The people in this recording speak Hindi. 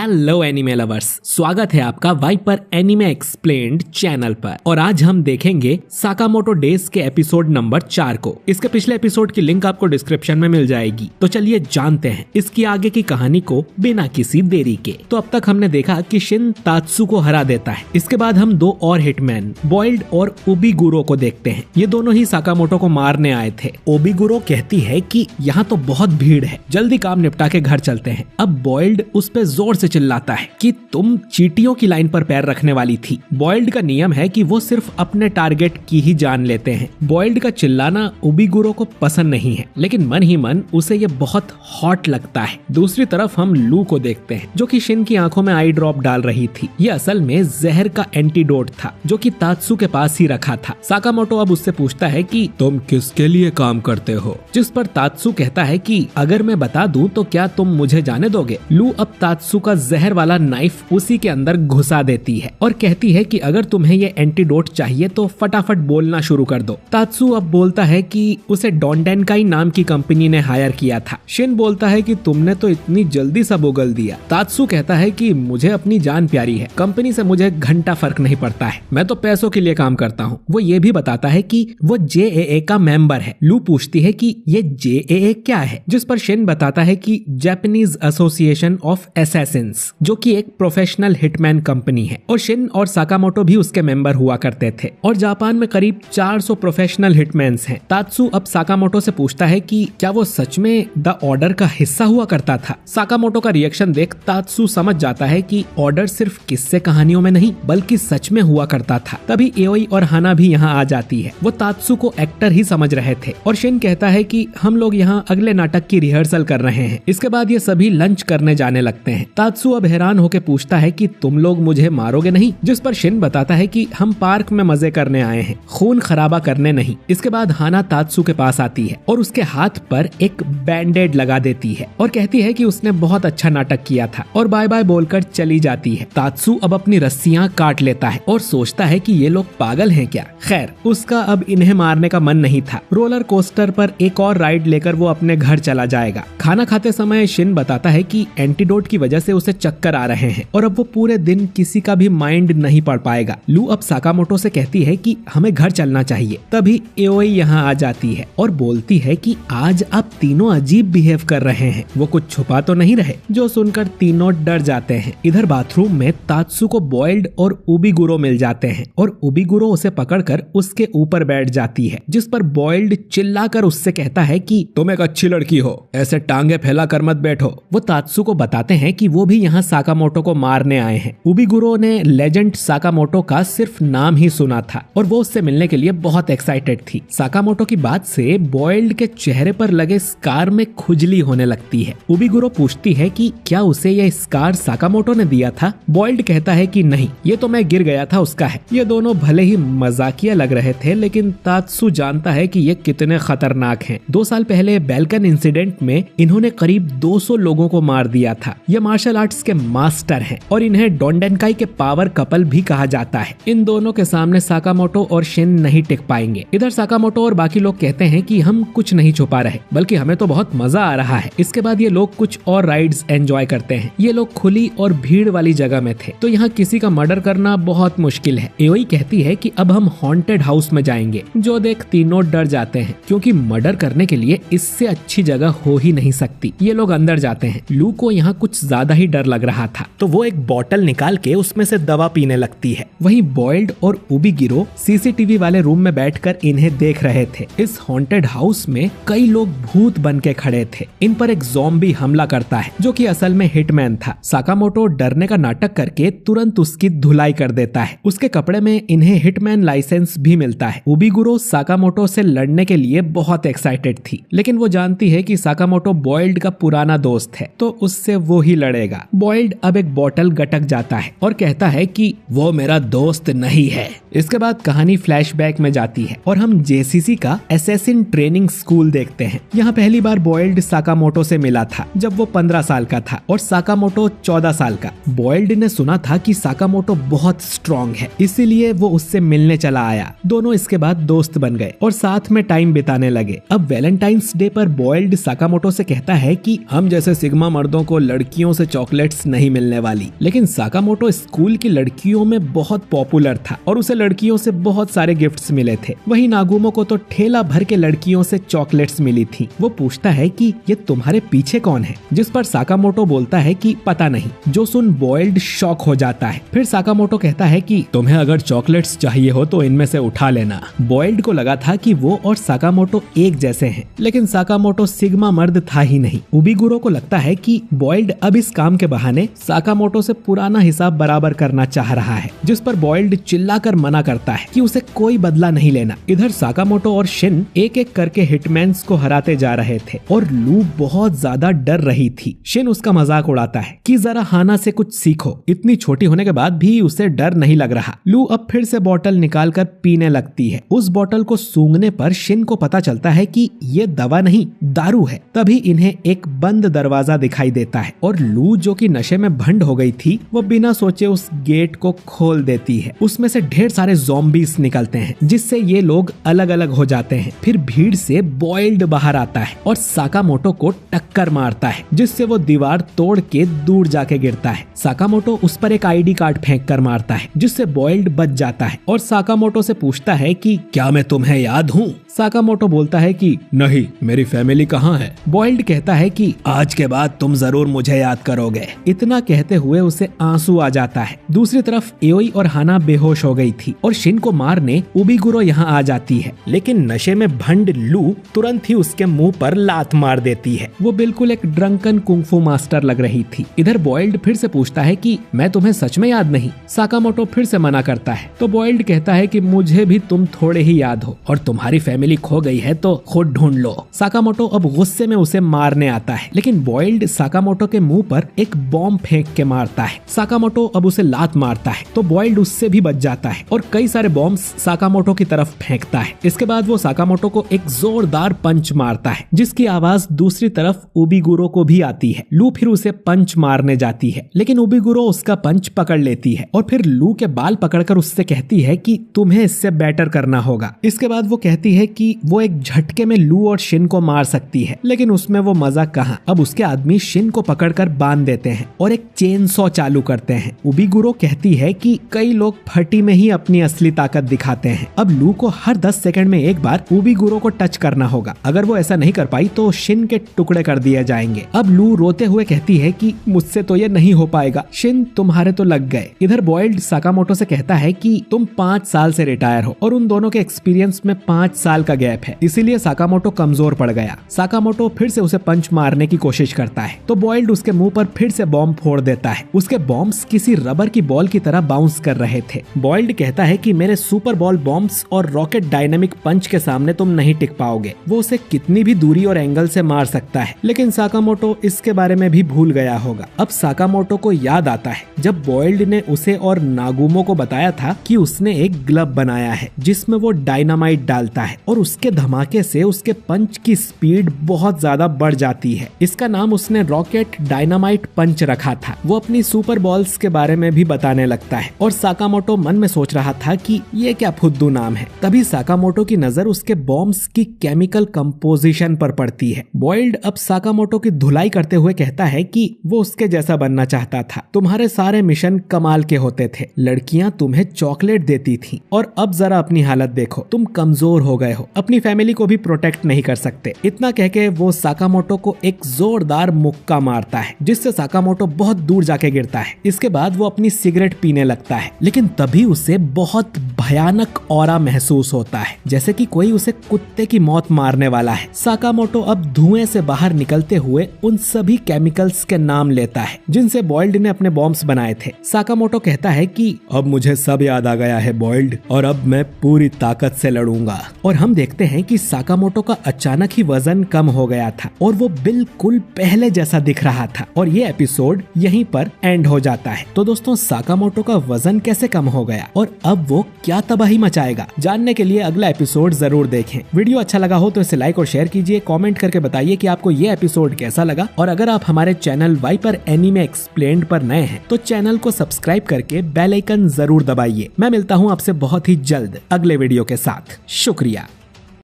हेलो एनिमे लवर्स, स्वागत है आपका वाइपर एनिमे एक्सप्लेन्ड चैनल पर। और आज हम देखेंगे साकामोटो डेज के एपिसोड नंबर 4 को। इसके पिछले एपिसोड की लिंक आपको डिस्क्रिप्शन में मिल जाएगी। तो चलिए जानते हैं इसकी आगे की कहानी को बिना किसी देरी के। तो अब तक हमने देखा कि शिन तात्सु को हरा देता है। इसके बाद हम दो और हिटमैन बॉइल्ड और ओबिगुरो को देखते हैं। ये दोनों ही साकामोटो को मारने आए थे। ओबिगुरो कहती है कि यहाँ तो बहुत भीड़ है, जल्दी काम निपटा के घर चलते हैं। अब बॉइल्ड उस पे जोर से चिल्लाता है कि तुम चींटियों की लाइन पर पैर रखने वाली थी। बॉइल्ड का नियम है कि वो सिर्फ अपने टारगेट की ही जान लेते हैं। बॉइल्ड का चिल्लाना ओबिगुरो को पसंद नहीं है, लेकिन मन ही मन उसे ये बहुत हॉट लगता है। दूसरी तरफ हम लू को देखते हैं, जो कि शिन की आंखों में आई ड्रॉप डाल रही थी। ये असल में जहर का एंटीडोट था, जो कि तात्सु के पास ही रखा था। साकामोटो अब उससे पूछता है कि तुम किसके लिए काम करते हो, जिस पर तात्सु कहता है कि अगर मैं बता दूं तो क्या तुम मुझे जाने दोगे। लू अब तात्सु का जहर वाला नाइफ उसी के अंदर घुसा देती है और कहती है कि अगर तुम्हें ये एंटीडोट चाहिए तो फटाफट बोलना शुरू कर दो। तात्सु अब बोलता है कि उसे डोंडेनकाई नाम की कंपनी ने हायर किया था। शिन बोलता है कि तुमने तो इतनी जल्दी सब उगल दिया। तात्सु कहता है कि मुझे अपनी जान प्यारी है, कंपनी से मुझे घंटा फर्क नहीं पड़ता है, मैं तो पैसों के लिए काम करता हूँ। वो ये भी बताता है कि वो JAA का मेंबर है। लू पूछती है कि ये JAA क्या है, जिस पर शिन बताता है कि जापानीज एसोसिएशन ऑफ असैसिन्स, जो कि एक प्रोफेशनल हिटमैन कंपनी है। और शिन और साकामोटो भी उसके मेंबर हुआ करते थे। और जापान में करीब 400 प्रोफेशनल हिटमैन्स हैं। तात्सु अब साकामोटो से पूछता है कि क्या वो सच में द ऑर्डर का हिस्सा हुआ करता था। साकामोटो का रिएक्शन देख तात्सु समझ जाता है कि ऑर्डर सिर्फ किस्से कहानियों में नहीं बल्कि सच में हुआ करता था। तभी एओई और हाना भी यहाँ आ जाती है। वो तात्सु को एक्टर ही समझ रहे थे। और शिन कहता है कि हम लोग यहाँ अगले नाटक की रिहर्सल कर रहे हैं। इसके बाद ये सभी लंच करने जाने लगते हैं। तात्सु अब हैरान होकर पूछता है कि तुम लोग मुझे मारोगे नहीं, जिस पर शिन बताता है कि हम पार्क में मजे करने आए हैं, खून खराबा करने नहीं। इसके बाद हाना तात्सु के पास आती है और उसके हाथ पर एक बैंडेड लगा देती है और कहती है कि उसने बहुत अच्छा नाटक किया था और बाय बाय बोलकर चली जाती है। तात्सु अब अपनी रस्सियां काट लेता है और सोचता है कि ये लोग पागल हैं क्या। खैर, उसका अब इन्हें मारने का मन नहीं था। रोलर कोस्टर पर एक और राइड लेकर वो अपने घर चला जाएगा। खाना खाते समय शिन बताता है कि एंटीडोट की वजह से उसे चक्कर आ रहे हैं और अब वो पूरे दिन किसी का भी माइंड नहीं पढ़ पाएगा। लू अब साकामोटो से कहती है कि हमें घर चलना चाहिए। तभी एओई यहाँ आ जाती है और बोलती है कि आज आप तीनों अजीब बिहेव कर रहे हैं। वो कुछ छुपा तो नहीं रहे, जो सुनकर तीनों डर जाते हैं। इधर बाथरूम में तात्सु को बॉइल्ड और ओबिगुरो मिल जाते हैं और ओबिगुरो उसे पकड़कर उसके ऊपर बैठ जाती है, जिस पर बॉइल्ड चिल्लाकर उससे कहता है कि तुम एक अच्छी लड़की हो, ऐसे टांगे फैला कर मत बैठो। वो तात्सु को बताते हैं कि वो भी यहाँ साकामोटो को मारने आए हैं। ओबिगुरो ने लेजेंड साकामोटो का सिर्फ नाम ही सुना था और वो उससे मिलने के लिए बहुत एक्साइटेड थी। साकामोटो की बात से बॉइल्ड के चेहरे पर लगे स्कार में खुजली होने लगती है। ओबिगुरो पूछती है कि क्या उसे यह स्कार साकामोटो ने दिया था। बॉइल्ड कहता है कि नहीं, ये तो मैं गिर गया था उसका है। ये दोनों भले ही मजाकिया लग रहे थे, लेकिन तात्सु जानता है कि ये कितने खतरनाक हैं। 2 साल पहले बैल्कन इंसिडेंट में इन्होंने करीब 200 लोगों को मार दिया था। ये मार्शल आर्ट्स के मास्टर हैं और इन्हें डोंडेनकाई के पावर कपल भी कहा जाता है। इन दोनों के सामने साकामोटो और शिन नहीं टिक पाएंगे। इधर साकामोटो और बाकी लोग कहते हैं कि हम कुछ नहीं छुपा रहे, बल्कि हमें तो बहुत मजा आ रहा है। इसके बाद ये लोग कुछ और राइड्स एंजॉय करते हैं। ये लोग खुली और भीड़ वाली जगह में थे, तो यहाँ किसी का मर्डर करना बहुत मुश्किल है। एओई कहती है कि अब हम हॉन्टेड हाउस में जाएंगे, जो देख तीनों डर जाते हैं, क्योंकि मर्डर करने के लिए इससे अच्छी जगह हो ही नहीं सकती। ये लोग अंदर जाते हैं। लू को यहाँ कुछ ज्यादा ही डर लग रहा था, तो वो एक बोतल निकाल के उसमें से दवा पीने लगती है। वहीं बॉइल्ड और ओबिगुरो सीसीटीवी वाले रूम में बैठकर इन्हें देख रहे थे। इस हॉन्टेड हाउस में कई लोग भूत बन के खड़े थे। इन पर एक ज़ॉम्बी हमला करता है, जो कि असल में हिटमैन था। साकामोटो डरने का नाटक करके तुरंत उसकी धुलाई कर देता है। उसके कपड़े में इन्हें हिटमैन लाइसेंस भी मिलता है। ओबिगुरो साकामोटो से लड़ने के लिए बहुत एक्साइटेड थी, लेकिन वो जानती है कि साकामोटो बॉइल्ड का पुराना दोस्त है, तो उससे वो ही लड़ेगा। बॉइल्ड अब एक बोतल गटक जाता है और कहता है कि वो मेरा दोस्त नहीं है, इसके बाद कहानी फ्लैशबैक में जाती है और हम जेसीसी का असैसिन ट्रेनिंग स्कूल देखते हैं। यहाँ पहली बार बॉयल्ड साकामोटो से मिला था जब वो 15 साल का था और साकामोटो 14 साल का। बॉयल्ड ने सुना था कि साकामोटो बहुत स्ट्रॉन्ग है, इसीलिए वो उससे मिलने चला आया। दोनों इसके बाद दोस्त बन गए और साथ में टाइम बिताने लगे। अब वैलेंटाइंस डे पर बॉयल्ड साकामोटो से कहता है कि हम जैसे सिग्मा मर्दों को लड़कियों से चॉकलेट्स नहीं मिलने वाली। लेकिन साकामोटो स्कूल की लड़कियों में बहुत पॉपुलर था और उसे लड़कियों से बहुत सारे गिफ्ट्स मिले थे। वहीं नागुमो को तो ठेला भर के लड़कियों से चॉकलेट्स मिली थी। वो पूछता है कि ये तुम्हारे पीछे कौन है, जिस पर साकामोटो बोलता है कि पता नहीं। जो सुन बॉयल्ड शॉक हो जाता है। फिर साकामोटो कहता है कि तुम्हें अगर चॉकलेट्स चाहिए हो तो इनमें से उठा लेना। बॉयल्ड को लगा था कि वो और साकामोटो एक जैसे हैं, लेकिन साकामोटो सिग्मा मर्द था ही नहीं। उबिगुरो को लगता है कि बॉयल्ड अब इस काम के बहाने साकामोटो से पुराना हिसाब बराबर करना चाह रहा है, जिस पर बॉयल्ड चिल्लाकर मना करता है कि उसे कोई बदला नहीं लेना। इधर साकामोटो और शिन एक एक करके हिटमैन्स को हराते जा रहे थे और लू बहुत ज्यादा डर रही थी। शिन उसका मजाक उड़ाता है कि जरा हाना से कुछ सीखो। इतनी छोटी होने के बाद भी उसे डर नहीं लग रहा। लू अब फिर से बोतल निकालकर पीने लगती है। उस बोतल को सूंघने पर शिन को पता चलता है कि ये दवा नहीं दारू है। तभी इन्हें एक बंद दरवाजा दिखाई देता है और लू जो कि नशे में भंड हो गई थी वो बिना सोचे उस गेट को खोल देती है। उसमें से ढेर सारे ज़ॉम्बीज निकलते हैं जिससे ये लोग अलग अलग हो जाते हैं। फिर भीड़ से बॉयल्ड बाहर आता है और साकामोटो को टक्कर मारता है, जिससे वो दीवार तोड़ के दूर जाके गिरता है। साकामोटो उस पर एक आईडी कार्ड फेंक कर मारता है, जिससे बॉयल्ड बच जाता है और साकामोटो से पूछता है कि क्या मैं तुम्हें याद हूँ। साकामोटो बोलता है कि नहीं, मेरी फैमिली कहाँ है। बॉयल्ड कहता है कि आज के बाद तुम जरूर मुझे याद करोगे। इतना कहते हुए उसे आंसू आ जाता है। दूसरी तरफ एओई और हाना बेहोश हो गई थी और शिन को मारने उबिगुरो यहाँ आ जाती है, लेकिन नशे में भंड लू तुरंत ही उसके मुंह पर लात मार देती है। वो बिल्कुल एक ड्रंकन कुंफू मास्टर लग रही थी। इधर बॉयल्ड फिर से पूछता है कि मैं तुम्हें सच में याद नहीं। साकामोटो फिर से मना करता है तो बॉयल्ड कहता है कि मुझे भी तुम थोड़े ही याद हो और तुम्हारी फैमिली खो गई है तो खुद ढूंढ लो। साकामोटो अब गुस्से में उसे मारने आता है, लेकिन बॉयल्ड साकामोटो के मुंह पर एक बॉम्ब फेंक के मारता है। साकामोटो अब उसे लात मारता है तो बॉयल्ड उससे भी बच जाता है और कई सारे बॉम्ब्स साकामोटो की तरफ फेंकता है। इसके बाद वो साकामोटो को एक जोरदार पंच मारता है, जिसकी आवाज दूसरी तरफ उबिगुरो को भी आती है। लू फिर उसे पंच मारने जाती है, लेकिन उबिगुरो उसका पंच पकड़ लेती है और फिर लू के बाल पकड़कर उससे कहती है कि तुम्हें इससे बेटर करना होगा। इसके बाद वो कहती है कि वो एक झटके में लू और शिन को मार सकती है, लेकिन उसमें वो मजा कहाँ। अब उसके आदमी शिन को पकड़कर बांध देते हैं और एक चेन सॉ चालू करते हैं। उबिगुरो कहती है कि कई लोग फटी में ही अपनी असली ताकत दिखाते हैं। अब लू को हर 10 सेकंड में एक बार उबिगुरो को टच करना होगा। अगर वो ऐसा नहीं कर पाई तो शिन के टुकड़े कर दिए जाएंगे। अब लू रोते हुए कहती है कि मुझसे तो ये नहीं हो पाएगा, शिन तुम्हारे तो लग गए। इधर बॉयल्ड साकामोटो से कहता है कि तुम 5 साल से रिटायर हो और उन दोनों के एक्सपीरियंस में 5 साल का गैप है, इसीलिए साकामोटो कमजोर पड़ गया। साकामोटो फिर से उसे पंच मारने की कोशिश करता है तो बॉयल्ड उसके मुंह पर फिर से बॉम्ब फोड़ देता है। उसके बॉम्ब्स किसी रबर की बॉल की तरह बाउंस कर रहे थे। बॉयल्ड कहता है कि मेरे सुपर बॉल बॉम्ब्स और रॉकेट डायनामिक पंच के सामने तुम नहीं टिक पाओगे। वो उसे कितनी भी दूरी और एंगल से मार सकता है, लेकिन साकामोटो इसके बारे में भी भूल गया होगा। अब साकामोटो को याद आता है जब बॉयल्ड ने उसे और नागुमो को बताया था कि उसने एक ग्लव बनाया है जिसमें वो डायनामाइट डालता है और उसके धमाके से उसके पंच की स्पीड बहुत ज्यादा बढ़ जाती है। इसका नाम उसने रॉकेट डायनामाइट पंच रखा था। वो अपनी सुपर बॉल्स के बारे में भी बताने लगता है और साकामोटो मन में सोच रहा था कि ये क्या फुद्दू नाम है। तभी साकामोटो की नजर उसके बॉम्ब्स की केमिकल कंपोजिशन पर पड़ती है। बॉयल्ड अब साकामोटो की धुलाई करते हुए कहता है कि वो उसके जैसा बनना चाहता था। तुम्हारे सारे मिशन कमाल के होते थे, लड़कियां तुम्हें चॉकलेट देती थी और अब जरा अपनी हालत देखो, तुम कमजोर हो गए हो, अपनी फैमिली को भी प्रोटेक्ट नहीं कर सकते। इतना कह के वो साकामोटो को एक जोरदार मुक्का मारता है जिससे साकामोटो बहुत दूर जाके गिरता है। इसके बाद वो अपनी सिगरेट पीने लगता है, लेकिन तभी उसे बहुत भयानक ऑरा महसूस होता है, जैसे कि कोई उसे कुत्ते की मौत मारने वाला है। साकामोटो अब धुएं से बाहर निकलते हुए उन सभी केमिकल्स के नाम लेता है जिनसे बॉयल्ड ने अपने बॉम्ब्स बनाए थे। साकामोटो कहता है कि अब मुझे सब याद आ गया है बॉयल्ड, और अब मैं पूरी ताकत से लड़ूंगा। और हम हम देखते हैं कि साकामोटो का अचानक ही वजन कम हो गया था और वो बिल्कुल पहले जैसा दिख रहा था और ये एपिसोड यहीं पर एंड हो जाता है। तो दोस्तों, साकामोटो का वजन कैसे कम हो गया और अब वो क्या तबाही मचाएगा, जानने के लिए अगला एपिसोड जरूर देखें। वीडियो अच्छा लगा हो तो इसे लाइक और शेयर कीजिए, कमेंट करके बताइए कि आपको ये एपिसोड कैसा लगा। और अगर आप हमारे चैनल वाइपर एनीमे एक्सप्लेन्ड पर नए हैं तो चैनल को सब्सक्राइब करके बेल आइकन जरूर दबाइए। मैं मिलता हूँ आपसे बहुत ही जल्द अगले वीडियो के साथ। शुक्रिया।